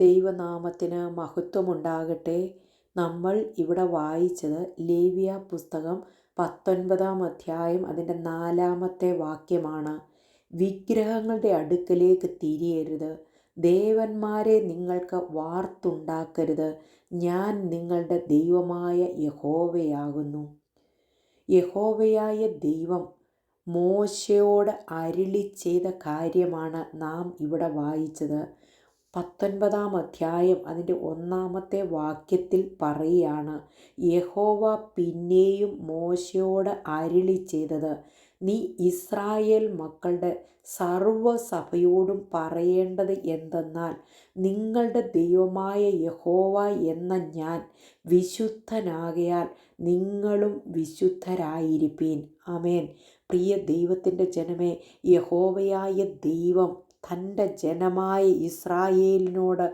ദൈവനാമത്തിന് മഹത്വമുണ്ടാകട്ടെ. നമ്മൾ ഇവിടെ വായിച്ചത് ലേവ്യ പുസ്തകം 19-ാം അധ്യായം അതിൻ്റെ 4-ാമത്തെ വാക്യമാണ്. വിഗ്രഹങ്ങളുടെ അടുക്കലേക്ക് തിരിയരുത്, ദേവന്മാരെ നിങ്ങൾക്ക് വാർത്തുണ്ടാക്കരുത്, ഞാൻ നിങ്ങളുടെ ദൈവമായ യഹോവയാകുന്നു. യഹോവയായ ദൈവം മോശയോട് അരുളി ചെയ്ത കാര്യമാണ് നാം ഇവിടെ വായിച്ചത്. 19-ാം അധ്യായം അതിൻ്റെ 1-ാമത്തെ വാക്യത്തിൽ പറയുകയാണ്, യഹോവ പിന്നെയും മോശയോട് അരുളി ചെയ്തത്, നീ ഇസ്രായേൽ മക്കളുടെ സർവ്വസഭയോടും പറയേണ്ടത് എന്തെന്നാൽ, നിങ്ങളുടെ ദൈവമായ യഹോവ എന്ന ഞാൻ വിശുദ്ധനാകയാൽ നിങ്ങളും വിശുദ്ധരായിരിപ്പീൻ. ആമേൻ. പ്രിയ ദൈവത്തിൻ്റെ ജനമേ, യഹോവയായ ദൈവം തൻ്റെ ജനമായ ഇസ്രായേലിനോട്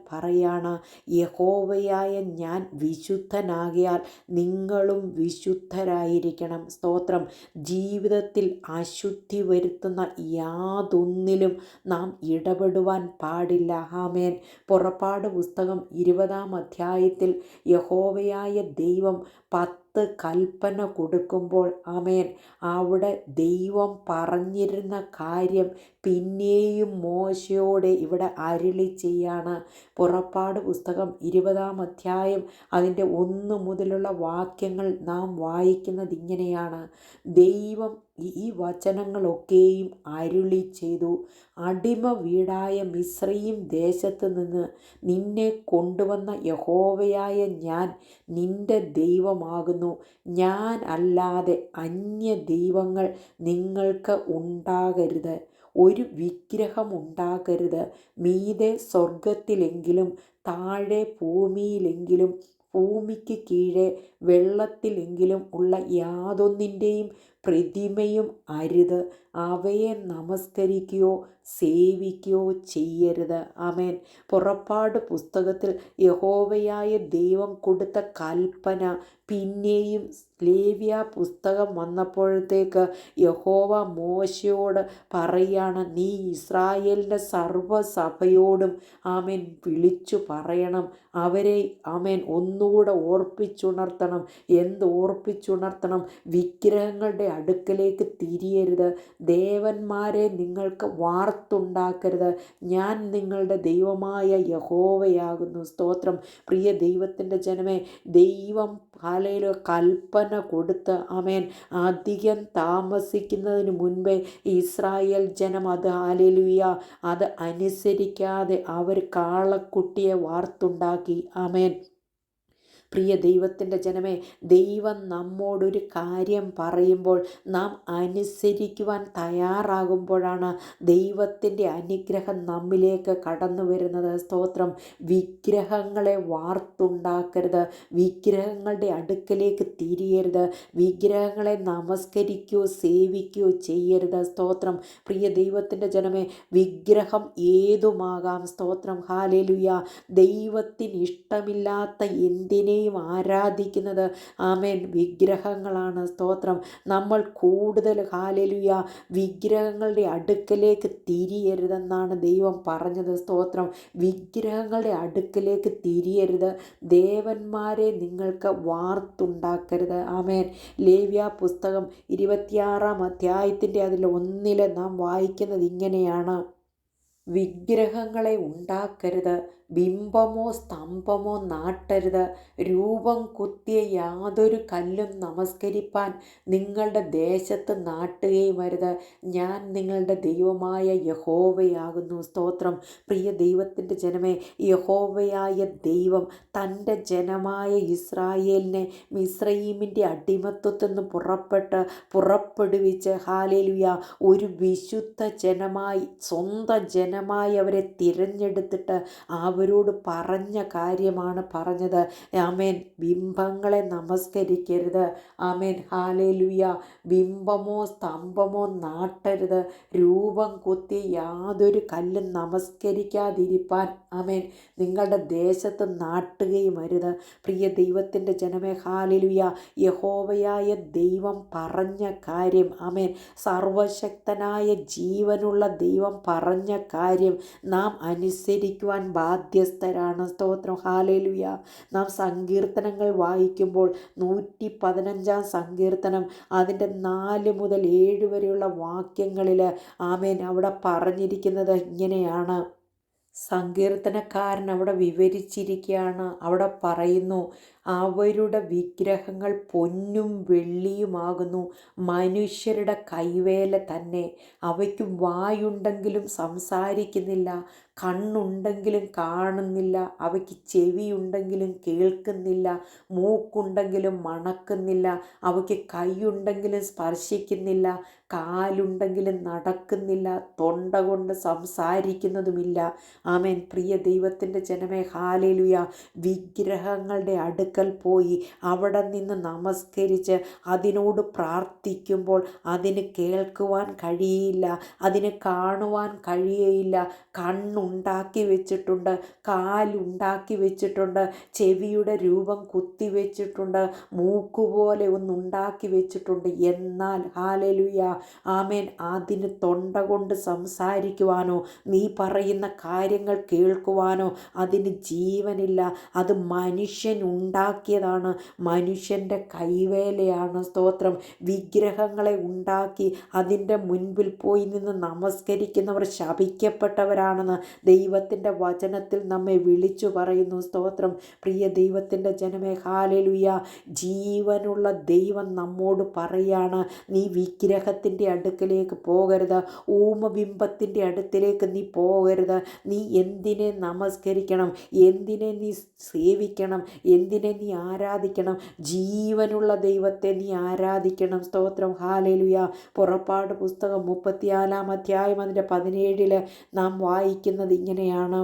പറയാണ്, യഹോവയായ ഞാൻ വിശുദ്ധനാകയാൽ നിങ്ങളും വിശുദ്ധരായിരിക്കണം. സ്തോത്രം. ജീവിതത്തിൽ അശുദ്ധി വരുത്തുന്ന യാതൊന്നിലും നാം ഇടപെടുവാൻ പാടില്ല. ആമേൻ. പുറപ്പാട് പുസ്തകം 20-ാം അധ്യായത്തിൽ യഹോവയായ ദൈവം 10 കൽപ്പന കൊടുക്കുമ്പോൾ, ആമേൻ, അവിടെ ദൈവം പറഞ്ഞിരുന്ന കാര്യം പിന്നെയും മോശയോടെ ഇവിടെ അരുളി ചെയ്യാണ്. പുറപ്പാട് പുസ്തകം 20-ാം അധ്യായം അതിൻ്റെ 1 മുതലുള്ള വാക്യങ്ങൾ നാം വായിക്കുന്നത് ഇങ്ങനെയാണ്. ദൈവം ഈ വചനങ്ങളൊക്കെയും അരുളി ചെയ്തു, അടിമ വീടായ മിസ്രയീം ദേശത്ത് നിന്ന് നിന്നെ കൊണ്ടുവന്ന യഹോവയായ ഞാൻ നിന്റെ ദൈവമാകുന്നു. ഞാൻ അല്ലാതെ അന്യ ദൈവങ്ങൾ നിങ്ങൾക്ക് ഉണ്ടാകരുത്. ഒരു വിഗ്രഹം ഉണ്ടാകരുത്. മീതെ സ്വർഗത്തിലെങ്കിലും താഴെ ഭൂമിയിലെങ്കിലും ഭൂമിക്ക് കീഴെ വെള്ളത്തിലെങ്കിലും ഉള്ള യാതൊന്നിൻ്റെയും പ്രതിമയും അരുത്. അവയെ നമസ്കരിക്കുകയോ സേവിക്കുകയോ ചെയ്യരുത്. ആമേൻ. പുറപ്പാട് പുസ്തകത്തിൽ യഹോവയായ ദൈവം കൊടുത്ത കൽപ്പന പിന്നെയും ലേവ്യ പുസ്തകം വന്നപ്പോഴത്തേക്ക് യഹോവ മോശയോട് പറയാണ്, നീ ഇസ്രായേലിൻ്റെ സർവ്വസഭയോടും ആമേൻ വിളിച്ചു പറയണം. അവരെ ആമേൻ ഒന്നുകൂടെ ഓർപ്പിച്ചുണർത്തണം. ഓർപ്പിച്ചുണർത്തണം? വിഗ്രഹങ്ങളുടെ അടുക്കലേക്ക് തിരിയരുത്, ദേവന്മാരെ നിങ്ങൾക്ക് വാർത്തുണ്ടാക്കരുത്, ഞാൻ നിങ്ങളുടെ ദൈവമായ യഹോവയാകുന്നു. സ്തോത്രം. പ്രിയ ദൈവത്തിൻ്റെ ജനമേ, ദൈവം കൽപ്പന കൊടുത്ത് ആമേൻ അധികം താമസിക്കുന്നതിന് മുൻപേ ഇസ്രായേൽ ജനം അത് അനുസരിക്കാതെ അവർ കാളക്കുട്ടിയെ വാർത്തുണ്ടാക്കി. ആമേൻ. പ്രിയ ദൈവത്തിൻ്റെ ജനമേ, ദൈവം നമ്മോടൊരു കാര്യം പറയുമ്പോൾ നാം അനുസരിക്കുവാൻ തയ്യാറാകുമ്പോഴാണ് ദൈവത്തിൻ്റെ അനുഗ്രഹം നമ്മിലേക്ക് കടന്നു വരുന്നത്. സ്തോത്രം. വിഗ്രഹങ്ങളെ വാർത്തുണ്ടാക്കരുത്, വിഗ്രഹങ്ങളുടെ അടുക്കലേക്ക് തിരിയരുത്, വിഗ്രഹങ്ങളെ നമസ്കരിക്കുകയോ സേവിക്കുകയോ ചെയ്യരുത്. സ്തോത്രം. പ്രിയ ദൈവത്തിൻ്റെ ജനമേ, വിഗ്രഹം ഏതുമാകാം. സ്തോത്രം. ഹല്ലേലൂയ. ദൈവത്തിന് ഇഷ്ടമില്ലാത്ത എന്തിനേയും ആരാധിക്കുന്നത് ആമേൻ വിഗ്രഹങ്ങളാണ്. സ്തോത്രം. നമ്മൾ കൂടുതൽ ഹല്ലേലൂയ വിഗ്രഹങ്ങളുടെ അടുക്കലേക്ക് തിരിയരുതെന്നാണ് ദൈവം പറഞ്ഞത്. സ്തോത്രം. വിഗ്രഹങ്ങളുടെ അടുക്കലേക്ക് തിരിയരുത്, ദേവന്മാരെ നിങ്ങൾക്ക് വാർത്തുണ്ടാക്കരുത്. ആമേൻ. ലേവ്യ പുസ്തകം 26-ാം അധ്യായത്തിൻ്റെ അതിൽ 1 നാം വായിക്കുന്നത് ഇങ്ങനെയാണ്, വിഗ്രഹങ്ങളെ ഉണ്ടാക്കരുത്, ബിംബമോ സ്തംഭമോ നാട്ടരുത്, രൂപം കുത്തിയ യാതൊരു കല്ലും നമസ്കരിപ്പാൻ നിങ്ങളുടെ ദേശത്ത് നാട്ടുകയും അരുത്, ഞാൻ നിങ്ങളുടെ ദൈവമായ യഹോവയാകുന്നു. സ്തോത്രം. പ്രിയ ദൈവത്തിൻ്റെ ജനമേ, യഹോവയായ ദൈവം തൻ്റെ ജനമായ ഇസ്രായേലിനെ മിസ്രയീമിൻ്റെ അടിമത്വത്തിൽ നിന്ന് പുറപ്പെടുവിച്ച് ഹല്ലേലൂയ ഒരു വിശുദ്ധ ജനമായി, സ്വന്തം ജനമായി അവരെ തിരഞ്ഞെടുത്തിട്ട് അവരോട് പറഞ്ഞ കാര്യമാണ് പറഞ്ഞത്. ആമേൻ. ബിംബങ്ങളെ നമസ്കരിക്കരുത്. ആമേൻ. ഹല്ലേലൂയ. ബിംബമോ സ്തംഭമോ നാട്ടരുത്, രൂപം കുത്തി യാതൊരു കല്ലും നമസ്കരിക്കാതിരിപ്പാൻ ആമേൻ നിങ്ങളുടെ ദേശത്ത് നാട്ടുകയും അരുത്. പ്രിയ ദൈവത്തിൻ്റെ ജനമേ, ഹല്ലേലൂയ. യഹോവയായ ദൈവം പറഞ്ഞ കാര്യം, ആമേൻ, സർവശക്തനായ ജീവനുള്ള ദൈവം പറഞ്ഞ കാര്യം കാര്യം നാം അനുസരിക്കുവാൻ ബാധ്യസ്ഥരാണ്. സ്തോത്രം. ഹല്ലേലൂയ. നാം സങ്കീർത്തനങ്ങൾ വായിക്കുമ്പോൾ 115 സങ്കീർത്തനം അതിൻ്റെ 4 മുതൽ 7 വരെയുള്ള വാക്യങ്ങളിൽ ആമേൻ അവിടെ പറഞ്ഞിരിക്കുന്നത് ഇങ്ങനെയാണ്. സങ്കീർത്തനക്കാരൻ അവിടെ വിവരിച്ചിരിക്കുകയാണ്. അവിടെ പറയുന്നു, അവരുടെ വിഗ്രഹങ്ങൾ പൊന്നും വെള്ളിയുമാകുന്നു, മനുഷ്യരുടെ കൈവേല തന്നെ. അവയ്ക്ക് വായുണ്ടെങ്കിലും സംസാരിക്കുന്നില്ല, കണ്ണുണ്ടെങ്കിലും കാണുന്നില്ല, അവയ്ക്ക് ചെവിയുണ്ടെങ്കിലും കേൾക്കുന്നില്ല, മൂക്കുണ്ടെങ്കിലും മണക്കുന്നില്ല, അവയ്ക്ക് കൈയുണ്ടെങ്കിലും സ്പർശിക്കുന്നില്ല, കാലുണ്ടെങ്കിലും നടക്കുന്നില്ല, തൊണ്ട കൊണ്ട് സംസാരിക്കുന്നതുമില്ല. ആമേൻ. പ്രിയ ദൈവത്തിൻ്റെ ജനമേ, ഹല്ലേലൂയ. വിഗ്രഹങ്ങളുടെ അടുക്കൽ പോയി അവിടെ നിന്ന് നമസ്കരിച്ച് അതിനോട് പ്രാർത്ഥിക്കുമ്പോൾ അതിന് കേൾക്കുവാൻ കഴിയില്ല, അതിന് കാണുവാൻ കഴിയയില്ല. കണ്ണുണ്ടാക്കി വെച്ചിട്ടുണ്ട്, കാലുണ്ടാക്കി വെച്ചിട്ടുണ്ട്, ചെവിയുടെ രൂപം കുത്തിവെച്ചിട്ടുണ്ട്, മൂക്കുപോലെ ഒന്നുണ്ടാക്കി വെച്ചിട്ടുണ്ട്. എന്നാൽ ഹല്ലേലൂയ, ആമേൻ, അതിന് തൊണ്ട കൊണ്ട് സംസാരിക്കുവാനോ നീ പറയുന്ന കാര്യങ്ങൾ കേൾക്കുവാനോ അതിന് ജീവനില്ല. അത് മനുഷ്യൻ ഉണ്ടാക്കിയതാണ്, മനുഷ്യൻ്റെ കൈവേലയാണ്. സ്തോത്രം. വിഗ്രഹങ്ങളെ ഉണ്ടാക്കി അതിൻ്റെ മുൻപിൽ പോയി നിന്ന് നമസ്കരിക്കുന്നവർ ശപിക്കപ്പെട്ടവരാണെന്ന് ദൈവത്തിൻ്റെ വചനത്തിൽ നമ്മെ വിളിച്ചു പറയുന്നു. സ്തോത്രം. പ്രിയ ദൈവത്തിൻ്റെ ജനമേ, ഹല്ലേലൂയ. ജീവനുള്ള ദൈവം നമ്മോട് പറയാണ്, നീ വിഗ്രഹത്തിൻ്റെ അടുക്കലേക്ക് പോകരുത്, ഊമബിംബത്തിൻ്റെ അടുത്തിലേക്ക് നീ പോകരുത്. നീ എന്തിനെ നമസ്കരിക്കണം, എന്തിനെ നീ സേവിക്കണം, എന്തിനെ നീ ആരാധിക്കണം? ജീവനുള്ള ദൈവത്തെ നീ ആരാധിക്കണം. സ്തോത്രം. ഹല്ലേലൂയ. പുറപ്പാട് പുസ്തകം 34 അധ്യായം അതിൻ്റെ 17 നാം വായിക്കുന്നത് ഇങ്ങനെയാണ്.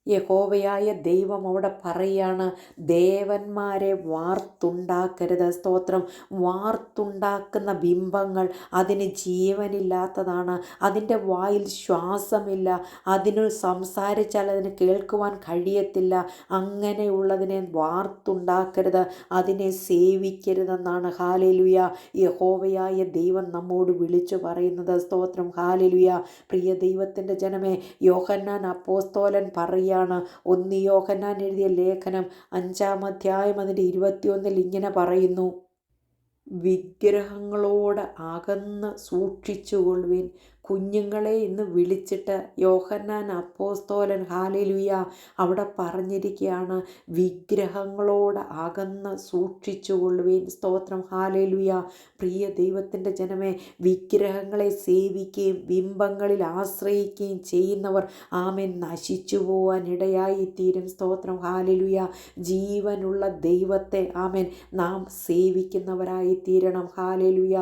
യഹോവയായ ദൈവം അവിടെ പറയാണ്, ദേവന്മാരെ വാർത്തുണ്ടാക്കരുത്. സ്തോത്രം. വാർത്തുണ്ടാക്കുന്ന ബിംബങ്ങൾ അതിന് ജീവനില്ലാത്തതാണ്, അതിൻ്റെ വായിൽ ശ്വാസമില്ല, അതിന് സംസാരിച്ചാൽ അതിന് കേൾക്കുവാൻ കഴിയത്തില്ല. അങ്ങനെയുള്ളതിനെ വാർത്തുണ്ടാക്കരുത്, അതിനെ സേവിക്കരുതെന്നാണ് ഹല്ലേലൂയ യഹോവയായ ദൈവം നമ്മോട് വിളിച്ചു പറയുന്നത്. സ്തോത്രം. ഹല്ലേലൂയ. പ്രിയ ദൈവത്തിൻ്റെ ജനമേ, യോഹന്നാൻ അപ്പോസ്തലൻ പറയുകയാണ്, 1 യോഹന്നാൻ എഴുതിയ ലേഖനം 5 അധ്യായം അതിൻ്റെ 21 ഇങ്ങനെ പറയുന്നു, വിഗ്രഹങ്ങളോട് അകന്ന് സൂക്ഷിച്ചുകൊള്ളുവിൻ. കുഞ്ഞുങ്ങളെ എന്ന് വിളിച്ചിട്ട് യോഹന്നാൻ അപ്പോസ്തലൻ ഹല്ലേലൂയ അവിടെ പറഞ്ഞിരിക്കുകയാണ്, വിഗ്രഹങ്ങളോട് അകന്ന് സൂക്ഷിച്ചുകൊള്ളുവിൻ. സ്തോത്രം. ഹല്ലേലൂയ. പ്രിയ ദൈവത്തിൻ്റെ ജനമേ, വിഗ്രഹങ്ങളെ സേവിക്കുകയും ബിംബങ്ങളിൽ ആശ്രയിക്കുകയും ചെയ്യുന്നവർ ആമേൻ നശിച്ചു പോവാൻ ഇടയായിത്തീരും. സ്തോത്രം. ഹല്ലേലൂയ. ജീവനുള്ള ദൈവത്തെ ആമേൻ നാം സേവിക്കുന്നവരായി തീരണം. ഹല്ലേലൂയ.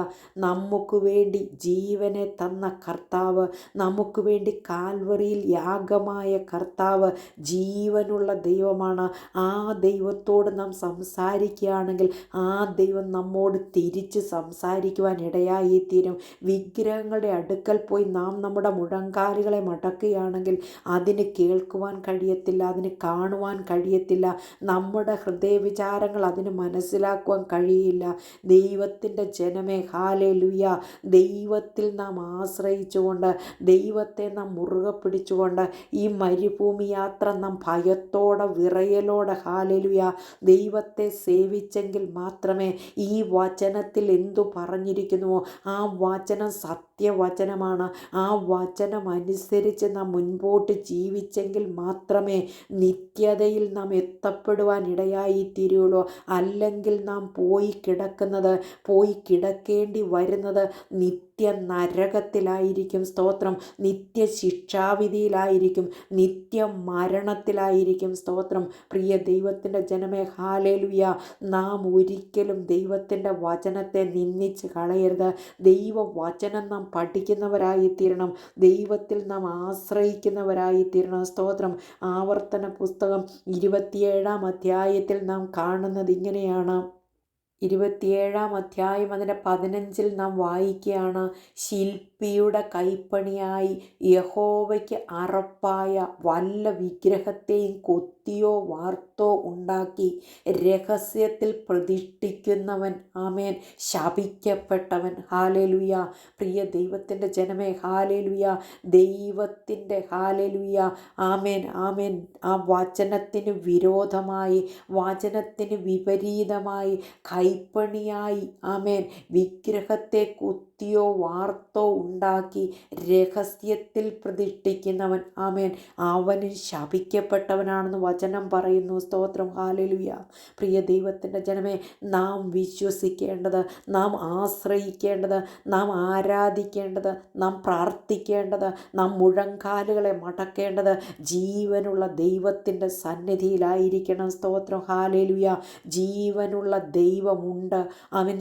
നമുക്ക് വേണ്ടി ജീവനെ തന്ന കർത്താവ്, നമുക്ക് വേണ്ടി കാൽവറിയിൽ യാഗമായ കർത്താവ് ജീവനുള്ള ദൈവമാണ്. ആ ദൈവത്തോട് നാം സംസാരിക്കുകയാണെങ്കിൽ ആ ദൈവം നമ്മോട് തിരിച്ച് സംസാരിക്കുവാൻ ഇടയായിത്തീരും. വിഗ്രഹങ്ങളുടെ അടുക്കൽ പോയി നാം നമ്മുടെ മുഴങ്കാലുകളെ മടക്കുകയാണെങ്കിൽ അതിന് കേൾക്കുവാൻ കഴിയത്തില്ല, അതിന് കാണുവാൻ കഴിയത്തില്ല, നമ്മുടെ ഹൃദയവിചാരങ്ങൾ അതിന് മനസ്സിലാക്കുവാൻ കഴിയില്ല. ദൈവത്തിൻ്റെ ജനമേ, ഹല്ലേലൂയ, ദൈവത്തിൽ നാം ആശ്രയിച്ചുകൊണ്ട് ദൈവത്തെ നാം മുറുകെ പിടിച്ചുകൊണ്ട് ഈ മരുഭൂമി യാത്ര നാം ഭയത്തോടെ വിറയലോടെ ഹല്ലേലൂയ ദൈവത്തെ സേവിച്ചെങ്കിൽ മാത്രമേ ഈ വചനത്തിൽ എന്തു പറഞ്ഞിരിക്കുന്നുവോ ആ വചനം സത്യവചനമാണ്. ആ വചനം അനുസരിച്ച് നാം മുൻപോട്ട് ജീവിച്ചെങ്കിൽ മാത്രമേ നിത്യതയിൽ നാം എത്തപ്പെടുവാൻ ഇടയായിത്തീരുള്ളൂ. അല്ലെങ്കിൽ നാം പോയി കിടക്കേണ്ടി വരുന്നത് നിത്യ നരകത്തിലായിരിക്കും. സ്തോത്രം. നിത്യ ശിക്ഷാവിധിയിലായിരിക്കും, നിത്യ മരണത്തിലായിരിക്കും. സ്തോത്രം. പ്രിയ ദൈവത്തിൻ്റെ ജനമേ, ഹല്ലേലൂയ, നാം ഒരിക്കലും ദൈവത്തിൻ്റെ വചനത്തെ നിന്ദിച്ച് കളയരുത്. ദൈവവചനം നാം പഠിക്കുന്നവരായിത്തീരണം, ദൈവത്തിൽ നാം ആശ്രയിക്കുന്നവരായിത്തീരണം. സ്തോത്രം. ആവർത്തന പുസ്തകം 27 അധ്യായത്തിൽ നാം കാണുന്നത് ഇങ്ങനെയാണ്, 27 അതിൻ്റെ 15 നാം വായിക്കുകയാണ്, ശില്പിയുടെ കൈപ്പണിയായി യഹോവയ്ക്ക് അറപ്പായ വല്ല വിഗ്രഹത്തെയും കൊത്തിയോ വാർത്തോ ഉണ്ടാക്കി രഹസ്യത്തിൽ പ്രതിഷ്ഠിക്കുന്നവൻ ആമേൻ ശപിക്കപ്പെട്ടവൻ. ഹാലേലുയ. പ്രിയ ദൈവത്തിൻ്റെ ജനമേ, ഹാലേലുയ. ദൈവത്തിൻ്റെ ഹാലേലുയ ആമേൻ ആമേൻ ആ വചനത്തിന് വിരോധമായി, വചനത്തിന് വിപരീതമായി, കൈപ്പണിയായി ആമേൻ വിഗ്രഹത്തെ കുത്തിയോ വാർത്തോ ഉണ്ടാക്കി രഹസ്യത്തിൽ പ്രതിഷ്ഠിക്കുന്നവൻ ആമേൻ അവന് ശപിക്കപ്പെട്ടവനാണെന്ന് വചനം പറയുന്നു. സ്തോത്രം. ഹാലേലുയ. പ്രിയ ദൈവത്തിൻ്റെ ജനമേ, നാം വിശ്വസിക്കേണ്ടത്, നാം ആശ്രയിക്കേണ്ടത്, നാം ആരാധിക്കേണ്ടത്, നാം പ്രാർത്ഥിക്കേണ്ടത്, നാം മുഴങ്കാലുകളെ മടക്കേണ്ടത് ജീവനുള്ള ദൈവത്തിൻ്റെ സന്നിധിയിലായിരിക്കണം. സ്തോത്രം. ഹാലേലുയ. ജീവനുള്ള ദൈവമുണ്ട്, അവൻ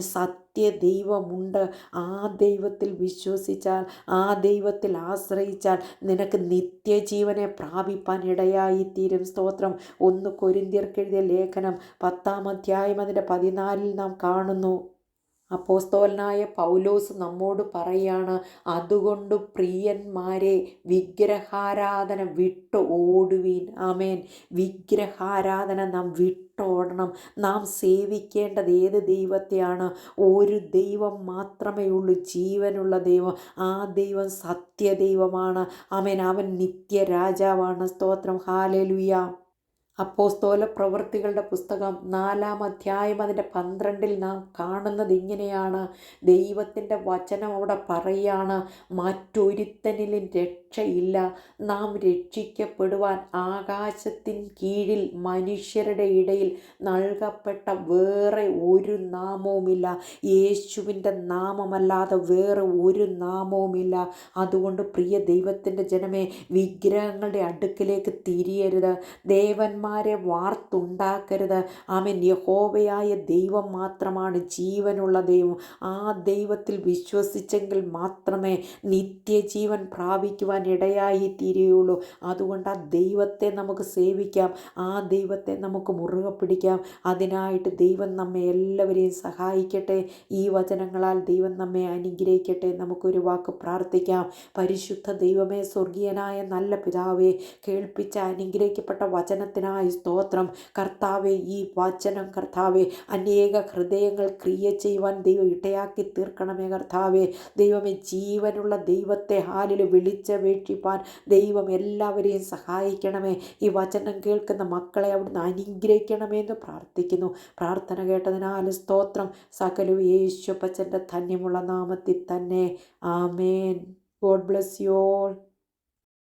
ദൈവമുണ്ട്. ആ ദൈവത്തിൽ വിശ്വസിച്ചാൽ, ആ ദൈവത്തിൽ ആശ്രയിച്ചാൽ നിനക്ക് നിത്യജീവനെ പ്രാപിപ്പാൻ ഇടയായിത്തീരും. സ്തോത്രം. 1 കൊരിന്ത്യർക്കെഴുതിയ ലേഖനം 10 അതിൻ്റെ 14 നാം കാണുന്നു. അപ്പോസ്തലനായ പൗലോസ് നമ്മോട് പറയാണ്, അതുകൊണ്ട് പ്രിയന്മാരെ വിഗ്രഹാരാധന വിട്ട് ഓടുവീൻ. ആമേൻ. വിഗ്രഹാരാധന നാം വിട്ടോടണം. നാം സേവിക്കേണ്ടത് ഏത് ദൈവത്തെയാണ്? ഒരു ദൈവം മാത്രമേ ഉള്ളൂ, ജീവനുള്ള ദൈവം. ആ ദൈവം സത്യദൈവമാണ്. ആമേൻ. അവൻ നിത്യരാജാവാണ്. സ്തോത്രം. ഹാലേലുയ. അപ്പോസ്തല പ്രവൃത്തികളുടെ പുസ്തകം 4 അതിൻ്റെ 12 നാം കാണുന്നത് ഇങ്ങനെയാണ്. ദൈവത്തിൻ്റെ വചനം അവിടെ പറയാണ്, മറ്റൊരുത്തനിലും രക്ഷയില്ല. നാം രക്ഷിക്കപ്പെടുവാൻ ആകാശത്തിൻ കീഴിൽ മനുഷ്യരുടെ ഇടയിൽ നൽകപ്പെട്ട വേറെ ഒരു നാമവുമില്ല. യേശുവിൻ്റെ നാമമല്ലാതെ വേറെ ഒരു നാമവുമില്ല. അതുകൊണ്ട് പ്രിയ ദൈവത്തിൻ്റെ ജനമേ, വിഗ്രഹങ്ങളുടെ അടുക്കിലേക്ക് തിരിയരുത്. ദേവന്മാരെ വാർത്തുണ്ടാക്കരുത്. ആമേൻ. യഹോവയായ ദൈവം മാത്രമാണ് ജീവനുള്ള ദൈവം. ആ ദൈവത്തിൽ വിശ്വസിച്ചെങ്കിൽ മാത്രമേ നിത്യജീവൻ പ്രാപിക്കുവാൻ ഇടയായി തീരുകയുള്ളൂ. അതുകൊണ്ട് ആ ദൈവത്തെ നമുക്ക് സേവിക്കാം, ആ ദൈവത്തെ നമുക്ക് മുറുകെ പിടിക്കാം. അതിനായിട്ട് ദൈവം നമ്മെ എല്ലാവരെയും സഹായിക്കട്ടെ. ഈ വചനങ്ങളാൽ ദൈവം നമ്മെ അനുഗ്രഹിക്കട്ടെ. നമുക്കൊരു വാക്ക് പ്രാർത്ഥിക്കാം. പരിശുദ്ധ ദൈവമേ, സ്വർഗീയനായ നല്ല പിതാവേ, കേൾപ്പിച്ച അനുഗ്രഹിക്കപ്പെട്ട വചനത്തിനായി സ്തോത്രം. കർത്താവെ, ഈ വചനം കർത്താവെ അനേക ഹൃദയങ്ങൾ ക്രിയ ചെയ്യുവാൻ ദൈവം ഇടയാക്കി തീർക്കണമേ. കർത്താവെ, ദൈവമേ, ജീവനുള്ള ദൈവത്തെ ഹാലിൽ വിളിച്ചപേക്ഷിപ്പാൻ ദൈവം എല്ലാവരെയും സഹായിക്കണമേ. ഈ വചനം കേൾക്കുന്ന മക്കളെ അവിടുന്ന് അനുഗ്രഹിക്കണമെന്ന് പ്രാർത്ഥിക്കുന്നു. പ്രാർത്ഥന കേട്ടതിനാൽ സ്തോത്രം. സകലവും യേശുപ്പച്ചൻ്റെ ധന്യമുള്ള നാമത്തിൽ തന്നെ. ആമേൻ. God bless you all.